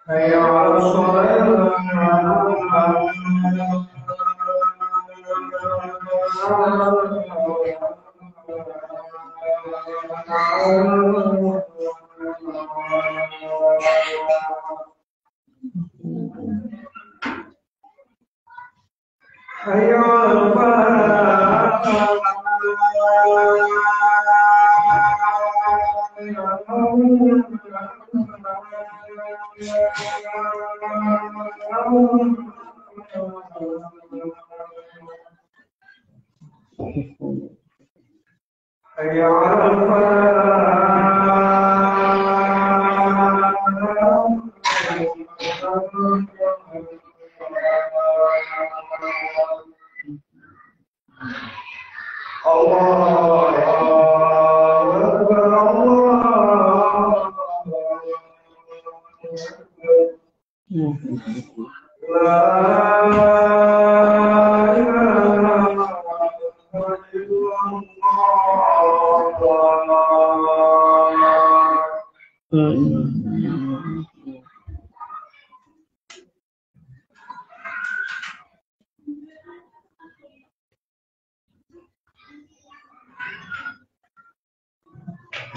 حي على الصلاة حي على حي على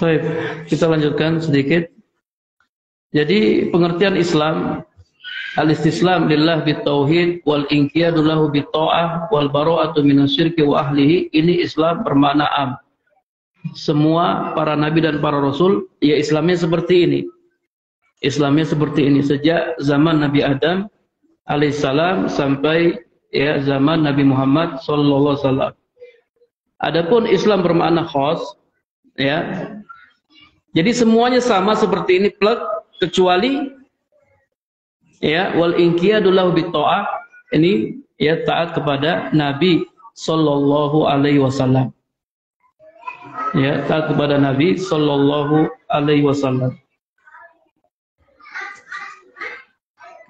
Baik, kita lanjutkan sedikit. Jadi pengertian Islam, al-istislam lillah bitauhid wal inqiyadu lahu bitta'ah wal bara'atu minasyirki wa ahlihi. Ini Islam bermakna am. Semua para nabi dan para rasul ya Islamnya seperti ini. Islamnya seperti ini sejak zaman Nabi Adam alaihissalam sampai ya zaman Nabi Muhammad sallallahu alaihi wasallam. Adapun Islam bermakna khas ya. Jadi semuanya sama seperti ini plek kecuali ya wal inqiyadu lahu bitta'ah, ini ya taat kepada Nabi sallallahu alaihi wasallam. Ya, taat kepada Nabi sallallahu alaihi wasallam.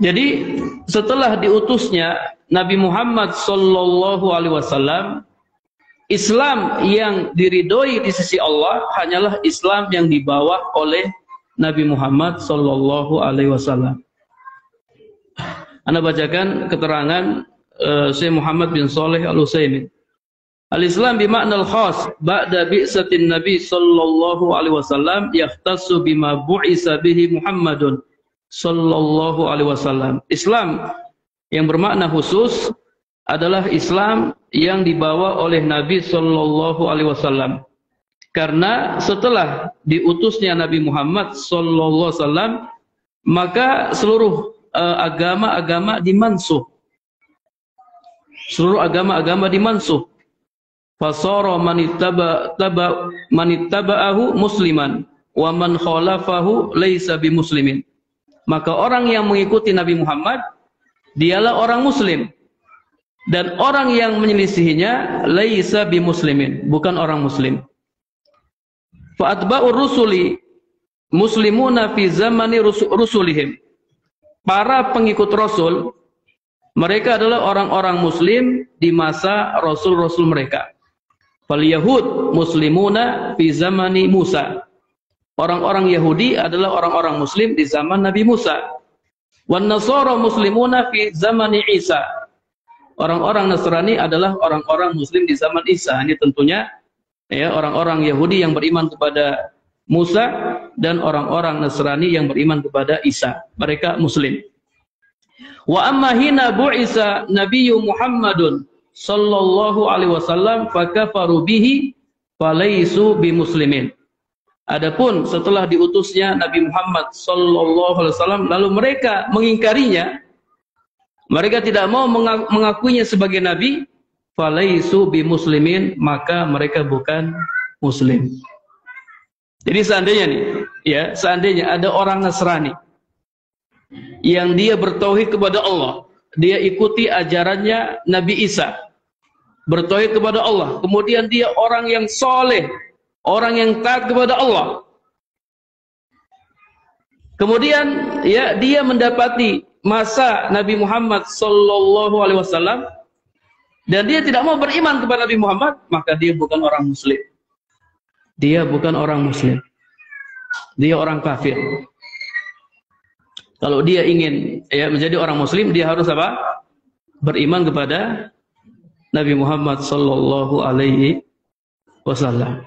Jadi setelah diutusnya Nabi Muhammad sallallahu alaihi wasallam, Islam yang diridhoi di sisi Allah hanyalah Islam yang dibawa oleh Nabi Muhammad sallallahu alaihi wasallam. Anda bacakan keterangan Syekh Muhammad bin Shalih Al-Utsaimin. Al-Islam bimakna al-khas ba'da bi'satin Nabi sallallahu alaihi wasallam yahtassu bima bu'isa bihi Muhammadun sallallahu alaihi wasallam. Islam yang bermakna khusus adalah Islam yang dibawa oleh Nabi sallallahu alaihi wasallam. Karena setelah diutusnya Nabi Muhammad sallallahu alaihi wasallam, maka seluruh agama-agama dimansuh. Seluruh agama-agama dimansuh. Fasara manittaba'ahu musliman wa man khalafahu laisa bimuslimin. Maka orang yang mengikuti Nabi Muhammad dialah orang muslim. Dan orang yang menyelisihinya laisa bimuslimin, bukan orang muslim. Fa atba'ur rusuli muslimuna fi zamani rusulihim. Para pengikut Rasul mereka adalah orang-orang muslim di masa rasul-rasul mereka. Fal yahud muslimuna fi zamani Musa. Orang-orang Yahudi adalah orang-orang muslim di zaman Nabi Musa. Wan nasara muslimuna fi zamani Isa. Orang-orang Nasrani adalah orang-orang muslim di zaman Isa. Ini tentunya ya orang-orang Yahudi yang beriman kepada Musa dan orang-orang Nasrani yang beriman kepada Isa. Mereka muslim. Wa amma hina bu'isa nabiyyu Muhammadun sallallahu alaihi wasallam fakafaru bihi falaisu bimuslimin. Adapun setelah diutusnya Nabi Muhammad sallallahu alaihi wasallam lalu mereka mengingkarinya, mereka tidak mau mengakuinya sebagai nabi, falaisu bimuslimin, maka mereka bukan muslim. Jadi seandainya nih, ya, seandainya ada orang Nasrani yang dia bertauhid kepada Allah, dia ikuti ajarannya Nabi Isa, bertauhid kepada Allah, kemudian dia orang yang soleh, orang yang taat kepada Allah, kemudian ya dia mendapati masa Nabi Muhammad sallallahu alaihi wasallam, dan dia tidak mau beriman kepada Nabi Muhammad, maka dia bukan orang muslim. Dia bukan orang muslim. Dia orang kafir. Kalau dia ingin menjadi orang muslim, dia harus apa? Beriman kepada Nabi Muhammad sallallahu alaihi wasallam.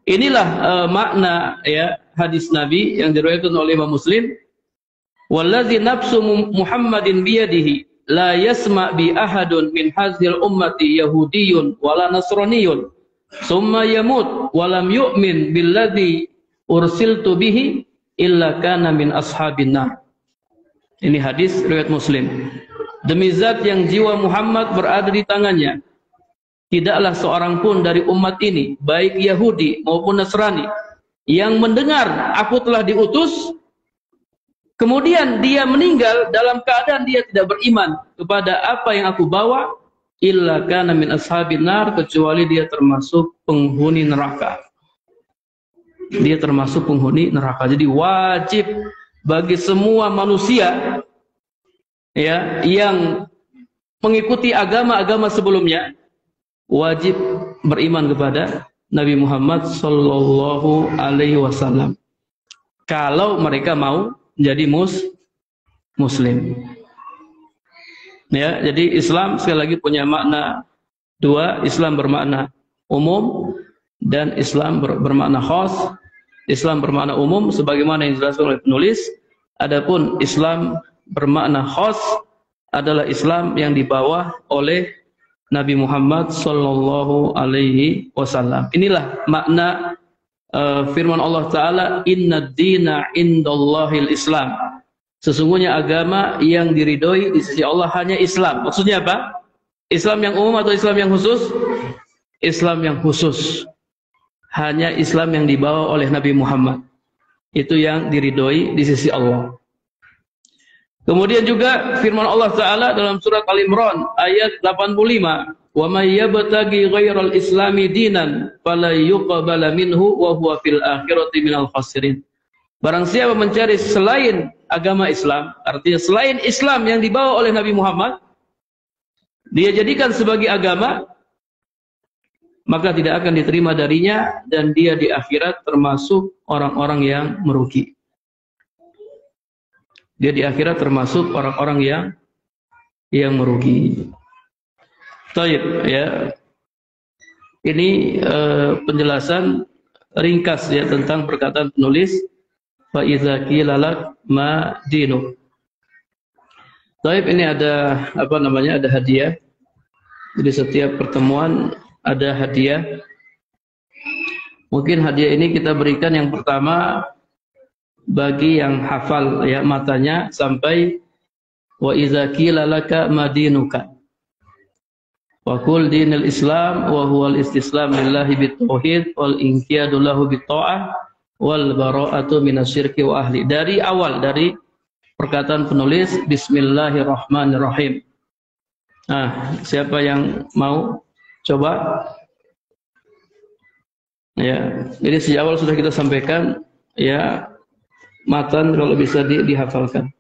Inilah makna hadis Nabi yang diriwayatkan oleh Imam Muslim. Wallazi nafsu Muhammadin biyadihi la yasma' bi ahadun min hazil ummati yahudiyyun wala nasraniyyun summa yamut wa lam yu'min billadzi ursiltu bihi illa kana min ashabin nar. Ini hadis riwayat Muslim. Demi zat yang jiwa Muhammad berada di tangannya, tidaklah seorang pun dari umat ini, baik Yahudi maupun Nasrani, yang mendengar aku telah diutus, kemudian dia meninggal dalam keadaan dia tidak beriman kepada apa yang aku bawa, illa kana min ashabin nar, kecuali dia termasuk penghuni neraka. Dia termasuk penghuni neraka. Jadi wajib bagi semua manusia yang mengikuti agama-agama sebelumnya, wajib beriman kepada Nabi Muhammad sallallahu alaihi wasallam. Kalau mereka mau menjadi muslim. Jadi Islam sekali lagi punya makna dua. Islam bermakna umum dan Islam bermakna khas. Islam bermakna umum sebagaimana yang dijelaskan oleh penulis. Adapun Islam bermakna khas adalah Islam yang dibawa oleh Nabi Muhammad sallallahu alaihi wasallam. Inilah makna firman Allah Ta'ala, inna dina indallahil Islam. Sesungguhnya agama yang diridhoi di sisi Allah hanya Islam. Maksudnya apa? Islam yang umum atau Islam yang khusus? Islam yang khusus. Hanya Islam yang dibawa oleh Nabi Muhammad. Itu yang diridhoi di sisi Allah. Kemudian juga firman Allah Ta'ala dalam surat Al-Imran ayat 85, wa may yabtaghi ghairal islami dinan fala yuqbala minhu wa huwa fil akhirati minal khasirin. Barang siapa mencari selain agama Islam, artinya selain Islam yang dibawa oleh Nabi Muhammad, dia jadikan sebagai agama, maka tidak akan diterima darinya, dan dia di akhirat termasuk orang-orang yang merugi. Dia di akhirat termasuk orang-orang yang merugi. Baik, Ini penjelasan ringkas tentang perkataan penulis, fa iza qila lak ma dinuk. Baik, ini ada ada hadiah. Jadi setiap pertemuan ada hadiah. Mungkin hadiah ini kita berikan yang pertama bagi yang hafal matanya sampai wa iza qila laka madinuka wa qul dinul islam wa huwal istislam lillahi bitauhid wal inqiyadu lahu bitta'ah wal bara'atu minasyirki wa ahli. Dari awal, dari perkataan penulis, bismillahirrahmanirrahim. Siapa yang mau coba? Jadi sejak awal sudah kita sampaikan matan kalau bisa dihafalkan.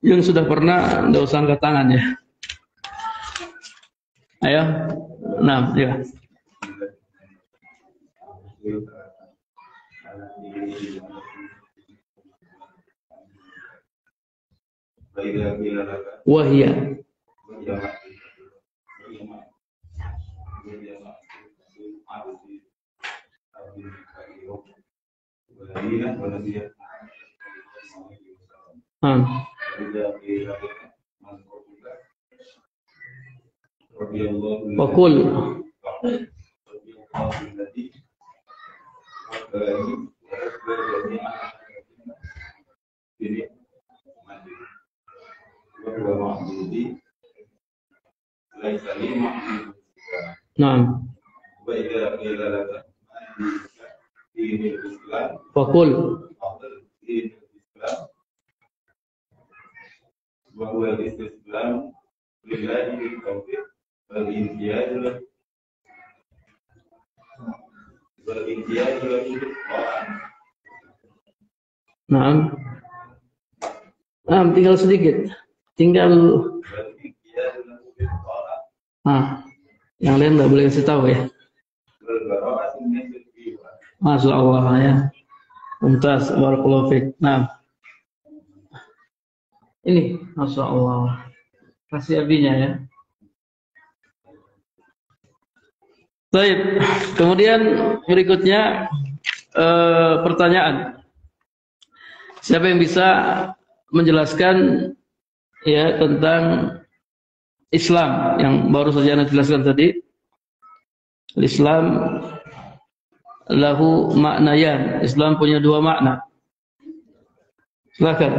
Yang sudah pernah enggak usah angkat tangan ya. Ayo. Nah, ya. Wahia. Wakul. Nah. Fakul. Naam. Tinggal sedikit. Tinggal yang lain nggak boleh kasih tahu ya. Masya Allah ya. Mumtaz, barakallahu fiik. Nah, ini Masya Allah. Kasih abinya ya. Baik. Kemudian berikutnya pertanyaan. Siapa yang bisa menjelaskan ya tentang Islam yang baru saja Anda jelaskan tadi? Islam lahu maknayan. Islam punya dua makna. Silakan.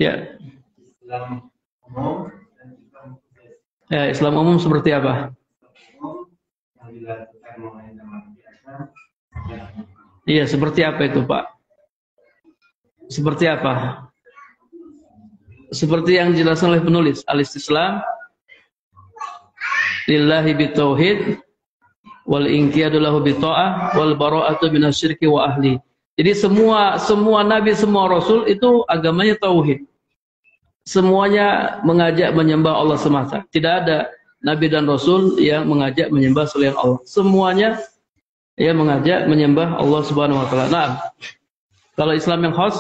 Ya. Islam umum dan Islam khusus. Ya, Islam umum seperti apa? Yang dilakukan oleh jamaah biasa. Iya, seperti apa itu, Pak? Seperti apa? Seperti yang dijelaskan oleh penulis, al-istislam lillahi bitauhid wal inqiyadu lahu bita'ah wal bara'atu minasyirki wa ahli. Jadi semua nabi, semua rasul itu agamanya tauhid. Semuanya mengajak menyembah Allah semata. Tidak ada nabi dan rasul yang mengajak menyembah selain Allah. Semuanya yang mengajak menyembah Allah Subhanahu wa taala. Nah, kalau Islam yang khas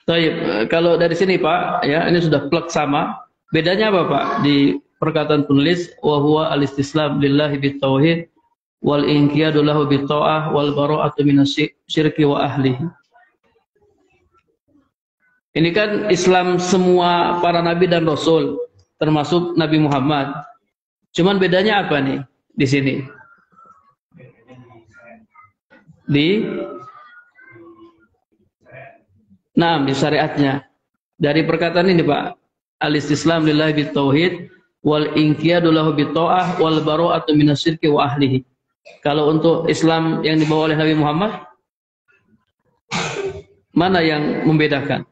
Taib, kalau dari sini Pak, ya ini sudah plek sama. Bedanya apa Pak di perkataan penulis wa huwa al-istislam lillahi bitauhid wal inqiyadu lahu bitta'ah wal bara'atu minasyirki wa ahlihi. Ini kan Islam semua para nabi dan rasul, termasuk Nabi Muhammad. Cuman bedanya apa nih di sini? Di syariatnya. Dari perkataan ini Pak, al-istislam lillahi bitauhid wal inqiyadu lahu bitta'ah wal bara'atu minasyirki wa ahlihi. Kalau untuk Islam yang dibawa oleh Nabi Muhammad, mana yang membedakan?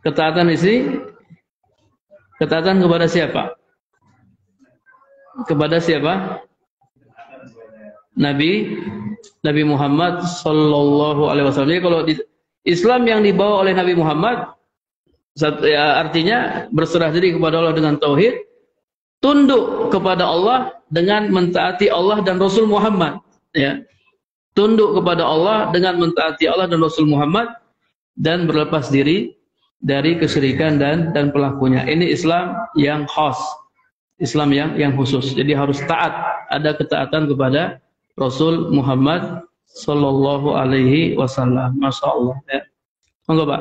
Ketaatan isi, ketaatan kepada siapa? Kepada siapa? Nabi Muhammad sallallahu alaihi wasallam. Jadi kalau di Islam yang dibawa oleh Nabi Muhammad, ya, artinya berserah diri kepada Allah dengan tauhid, tunduk kepada Allah dengan mentaati Allah dan Rasul Muhammad. Ya, tunduk kepada Allah dengan mentaati Allah dan Rasul Muhammad dan berlepas diri dari kesyirikan dan pelakunya. Ini Islam yang khas, Islam yang khusus. Jadi harus taat, ada ketaatan kepada Rasul Muhammad sallallahu alaihi wasallam. Masya Allah. Ya. Monggo Pak.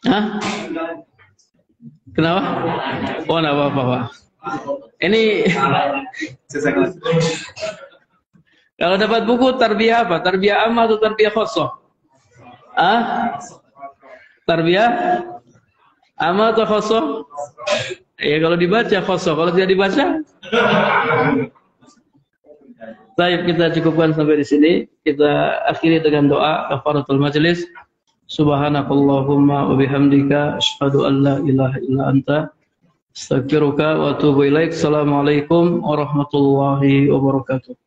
Hah? Kenapa? Oh, enggak apa-apa Pak. Ini kalau dapat buku tarbiyah apa? Tarbiyah amma atau tarbiyah khosoh? Tarbiyah amma atau khosoh? Ya kalau dibaca khosoh, kalau tidak dibaca. Baik, kita cukupkan sampai di sini. Kita akhiri dengan doa kafaratul majelis. Subhanakallahumma wa bihamdika asyhadu an la ilaha illa anta astaghfiruka wa atubu ilaik. Assalamualaikum warahmatullahi wabarakatuh.